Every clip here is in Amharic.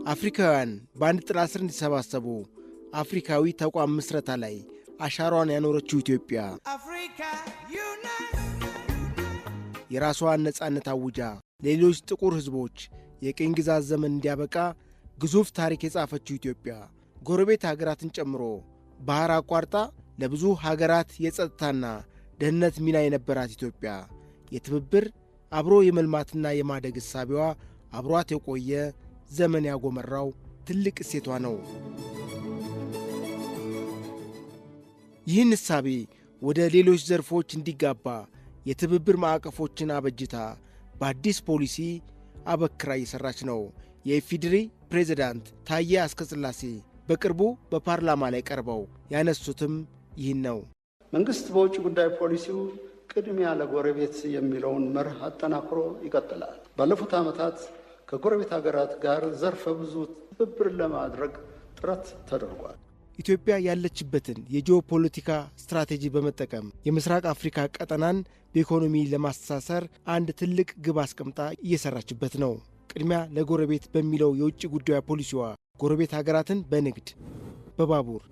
አፍሪካውያን በአንድ ጥላ ስር እንዲሰባሰቡ አፍሪካዊ ተቋም ምስረታ ላይ አሻሯን ያኖረችው ኢትዮጵያ የራሷን ነጻነት አውጃ ሌሎች ጥቁር ሕዝቦች የቅኝ ግዛት ዘመን እንዲያበቃ ግዙፍ ታሪክ የጻፈችው ኢትዮጵያ ጎረቤት ሀገራትን ጨምሮ ባህር አቋርጣ ለብዙ ሀገራት የጸጥታና ደህንነት ሚና የነበራት ኢትዮጵያ የትብብር አብሮ የመልማትና የማደግ እሳቤዋ አብሯት የቆየ ዘመን ያጎመራው ትልቅ እሴቷ ነው። ይህን እሳቤ ወደ ሌሎች ዘርፎች እንዲጋባ የትብብር ማዕቀፎችን አበጅታ በአዲስ ፖሊሲ አበክራ እየሠራች ነው። የኢፌዴሪ ፕሬዝዳንት ታዬ አጽቀሥላሴ በቅርቡ በፓርላማ ላይ ቀርበው ያነሱትም ይህን ነው። መንግሥት በውጭ ጉዳይ ፖሊሲው ቅድሚያ ለጎረቤት የሚለውን መርህ አጠናክሮ ይቀጥላል። ባለፉት ዓመታት ከጎረቤት ሀገራት ጋር ዘርፈ ብዙ ትብብር ለማድረግ ጥረት ተደርጓል። ኢትዮጵያ ያለችበትን የጂኦፖለቲካ ስትራቴጂ በመጠቀም የምስራቅ አፍሪካ ቀጠናን በኢኮኖሚ ለማስተሳሰር አንድ ትልቅ ግብ አስቀምጣ እየሰራችበት ነው። ቅድሚያ ለጎረቤት በሚለው የውጭ ጉዳይ ፖሊሲዋ ጎረቤት ሀገራትን በንግድ፣ በባቡር፣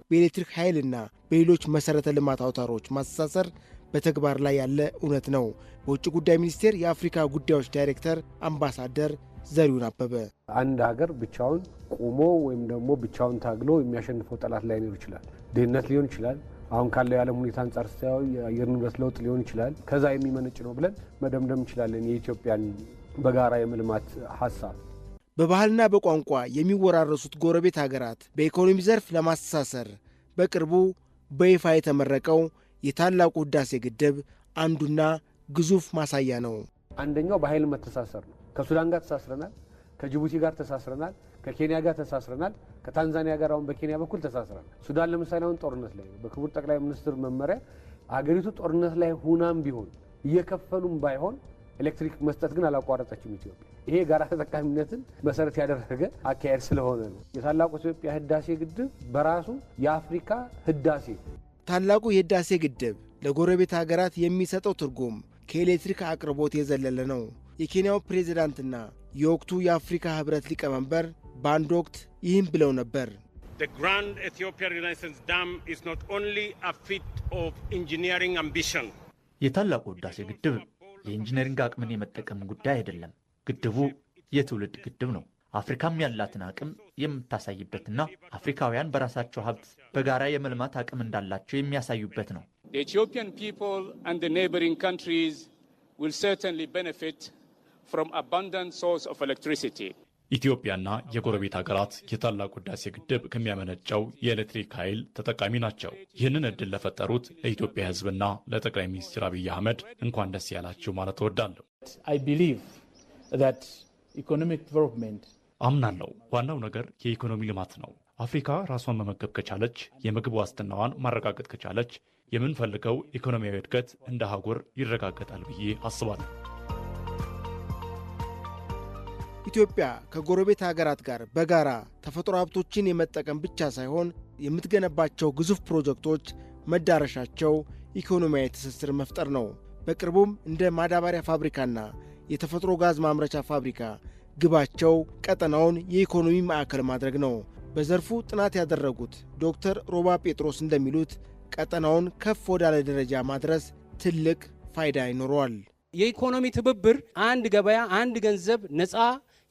በኤሌክትሪክ ኃይልና በሌሎች መሠረተ ልማት አውታሮች ማስተሳሰር በተግባር ላይ ያለ እውነት ነው። በውጭ ጉዳይ ሚኒስቴር የአፍሪካ ጉዳዮች ዳይሬክተር አምባሳደር ዘሪሁን አበበ አንድ ሀገር ብቻውን ቆሞ ወይም ደግሞ ብቻውን ታግሎ የሚያሸንፈው ጠላት ላይኖር ይችላል። ድህነት ሊሆን ይችላል። አሁን ካለው የዓለም ሁኔታ አንጻር ስታየው የአየር ንብረት ለውጥ ሊሆን ይችላል። ከዛ የሚመነጭ ነው ብለን መደምደም እንችላለን የኢትዮጵያን በጋራ የመልማት ሐሳብ። በባህልና በቋንቋ የሚወራረሱት ጎረቤት ሀገራት በኢኮኖሚ ዘርፍ ለማስተሳሰር በቅርቡ በይፋ የተመረቀው የታላቁ ሕዳሴ ግድብ አንዱና ግዙፍ ማሳያ ነው። አንደኛው በኃይል መተሳሰር ነው። ከሱዳን ጋር ተሳስረናል፣ ከጅቡቲ ጋር ተሳስረናል፣ ከኬንያ ጋር ተሳስረናል፣ ከታንዛኒያ ጋር አሁን በኬንያ በኩል ተሳስረናል። ሱዳን ለምሳሌ አሁን ጦርነት ላይ ነው። በክቡር ጠቅላይ ሚኒስትር መመሪያ አገሪቱ ጦርነት ላይ ሁናም ቢሆን እየከፈሉም ባይሆን ኤሌክትሪክ መስጠት ግን አላቋረጠችም ኢትዮጵያ። ይሄ ጋራ ተጠቃሚነትን መሰረት ያደረገ አካሄድ ስለሆነ ነው። የታላቁ ኢትዮጵያ ህዳሴ ግድብ በራሱ የአፍሪካ ህዳሴ። ታላቁ የህዳሴ ግድብ ለጎረቤት ሀገራት የሚሰጠው ትርጉም ከኤሌክትሪክ አቅርቦት የዘለለ ነው። የኬንያው ፕሬዝዳንትና የወቅቱ የአፍሪካ ህብረት ሊቀመንበር በአንድ ወቅት ይህም ብለው ነበር። The Grand Ethiopian Renaissance Dam is not only a feat of engineering ambition. የታላቁ ህዳሴ ግድብ የኢንጂነሪንግ አቅምን የመጠቀም ጉዳይ አይደለም። ግድቡ የትውልድ ግድብ ነው። አፍሪካም ያላትን አቅም የምታሳይበትና አፍሪካውያን በራሳቸው ሀብት በጋራ የመልማት አቅም እንዳላቸው የሚያሳዩበት ነው። The Ethiopian people and the neighboring countries will certainly benefit from abundant source of electricity. ኢትዮጵያና የጎረቤት ሀገራት የታላቁ ህዳሴ ግድብ ከሚያመነጨው የኤሌክትሪክ ኃይል ተጠቃሚ ናቸው። ይህንን እድል ለፈጠሩት ለኢትዮጵያ ህዝብና ለጠቅላይ ሚኒስትር አብይ አህመድ እንኳን ደስ ያላችሁ ማለት እወዳለሁ። አምናለሁ ዋናው ነገር የኢኮኖሚ ልማት ነው። አፍሪካ ራሷን መመገብ ከቻለች፣ የምግብ ዋስትናዋን ማረጋገጥ ከቻለች የምንፈልገው ኢኮኖሚያዊ እድገት እንደ አህጉር ይረጋገጣል ብዬ አስባለሁ። ኢትዮጵያ ከጎረቤት ሀገራት ጋር በጋራ ተፈጥሮ ሀብቶችን የመጠቀም ብቻ ሳይሆን የምትገነባቸው ግዙፍ ፕሮጀክቶች መዳረሻቸው ኢኮኖሚያዊ ትስስር መፍጠር ነው። በቅርቡም እንደ ማዳበሪያ ፋብሪካና የተፈጥሮ ጋዝ ማምረቻ ፋብሪካ ግባቸው ቀጠናውን የኢኮኖሚ ማዕከል ማድረግ ነው። በዘርፉ ጥናት ያደረጉት ዶክተር ሮባ ጴጥሮስ እንደሚሉት ቀጠናውን ከፍ ወዳለ ደረጃ ማድረስ ትልቅ ፋይዳ ይኖረዋል። የኢኮኖሚ ትብብር፣ አንድ ገበያ፣ አንድ ገንዘብ፣ ነፃ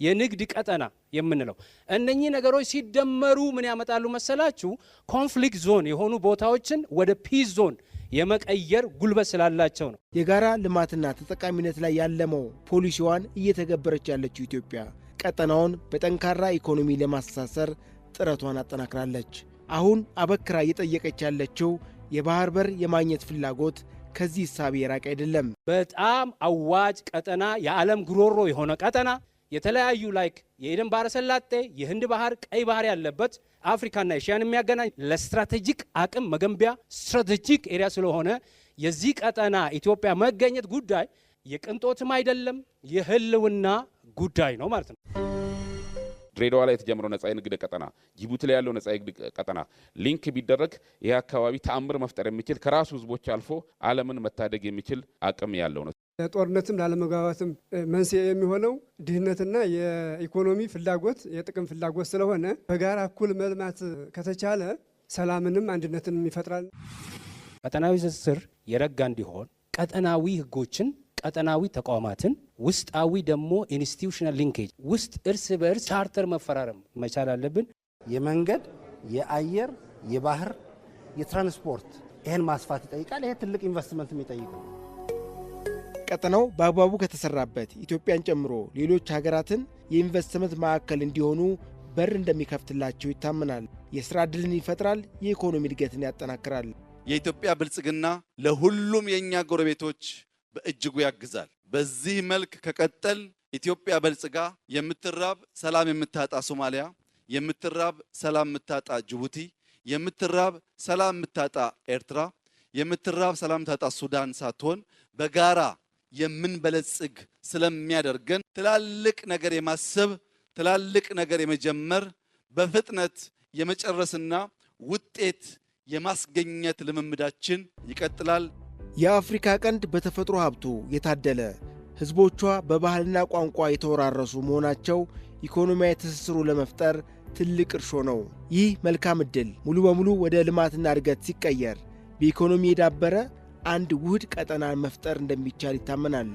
የንግድ ቀጠና የምንለው እነኚህ ነገሮች ሲደመሩ ምን ያመጣሉ መሰላችሁ? ኮንፍሊክት ዞን የሆኑ ቦታዎችን ወደ ፒስ ዞን የመቀየር ጉልበት ስላላቸው ነው። የጋራ ልማትና ተጠቃሚነት ላይ ያለመው ፖሊሲዋን እየተገበረች ያለችው ኢትዮጵያ ቀጠናውን በጠንካራ ኢኮኖሚ ለማስተሳሰር ጥረቷን አጠናክራለች። አሁን አበክራ እየጠየቀች ያለችው የባህር በር የማግኘት ፍላጎት ከዚህ እሳቤ የራቅ አይደለም። በጣም አዋጭ ቀጠና፣ የዓለም ጉሮሮ የሆነ ቀጠና፣ የተለያዩ ላይክ የኤደን ባህረ ሰላጤ፣ የህንድ ባህር፣ ቀይ ባህር ያለበት አፍሪካና ኤሽያን የሚያገናኝ ለስትራቴጂክ አቅም መገንቢያ ስትራቴጂክ ኤሪያ ስለሆነ የዚህ ቀጠና ኢትዮጵያ መገኘት ጉዳይ የቅንጦትም አይደለም፣ የህልውና ጉዳይ ነው ማለት ነው። ድሬዳዋ ላይ የተጀመረው ነጻ የንግድ ቀጠና፣ ጅቡቲ ላይ ያለው ነጻ የንግድ ቀጠና ሊንክ ቢደረግ ይህ አካባቢ ተአምር መፍጠር የሚችል ከራሱ ህዝቦች አልፎ ዓለምን መታደግ የሚችል አቅም ያለው ነው። ለጦርነትም ላለመግባባትም መንስኤ የሚሆነው ድህነትና የኢኮኖሚ ፍላጎት የጥቅም ፍላጎት ስለሆነ በጋራ እኩል መልማት ከተቻለ ሰላምንም አንድነትንም ይፈጥራል። ቀጠናዊ ትስስር የረጋ እንዲሆን ቀጠናዊ ህጎችን፣ ቀጠናዊ ተቋማትን፣ ውስጣዊ ደግሞ ኢንስቲትዩሽናል ሊንኬጅ ውስጥ እርስ በእርስ ቻርተር መፈራረም መቻል አለብን። የመንገድ፣ የአየር፣ የባህር፣ የትራንስፖርት ይህን ማስፋት ይጠይቃል። ይሄ ትልቅ ኢንቨስትመንት የሚጠይቅ ነው። ቀጠናው በአግባቡ ከተሰራበት ኢትዮጵያን ጨምሮ ሌሎች ሀገራትን የኢንቨስትመንት ማዕከል እንዲሆኑ በር እንደሚከፍትላቸው ይታመናል። የሥራ ዕድልን ይፈጥራል፣ የኢኮኖሚ እድገትን ያጠናክራል። የኢትዮጵያ ብልጽግና ለሁሉም የእኛ ጎረቤቶች በእጅጉ ያግዛል። በዚህ መልክ ከቀጠል ኢትዮጵያ በልጽጋ የምትራብ ሰላም የምታጣ ሶማሊያ፣ የምትራብ ሰላም የምታጣ ጅቡቲ፣ የምትራብ ሰላም የምታጣ ኤርትራ፣ የምትራብ ሰላም የምታጣ ሱዳን ሳትሆን በጋራ የምንበለጽግ ስለሚያደርገን ትላልቅ ነገር የማሰብ ትላልቅ ነገር የመጀመር በፍጥነት የመጨረስና ውጤት የማስገኘት ልምምዳችን ይቀጥላል። የአፍሪካ ቀንድ በተፈጥሮ ሀብቱ የታደለ ሕዝቦቿ በባህልና ቋንቋ የተወራረሱ መሆናቸው ኢኮኖሚያዊ ትስስሩ ለመፍጠር ትልቅ እርሾ ነው። ይህ መልካም ዕድል ሙሉ በሙሉ ወደ ልማትና እድገት ሲቀየር በኢኮኖሚ የዳበረ አንድ ውህድ ቀጠናን መፍጠር እንደሚቻል ይታመናል።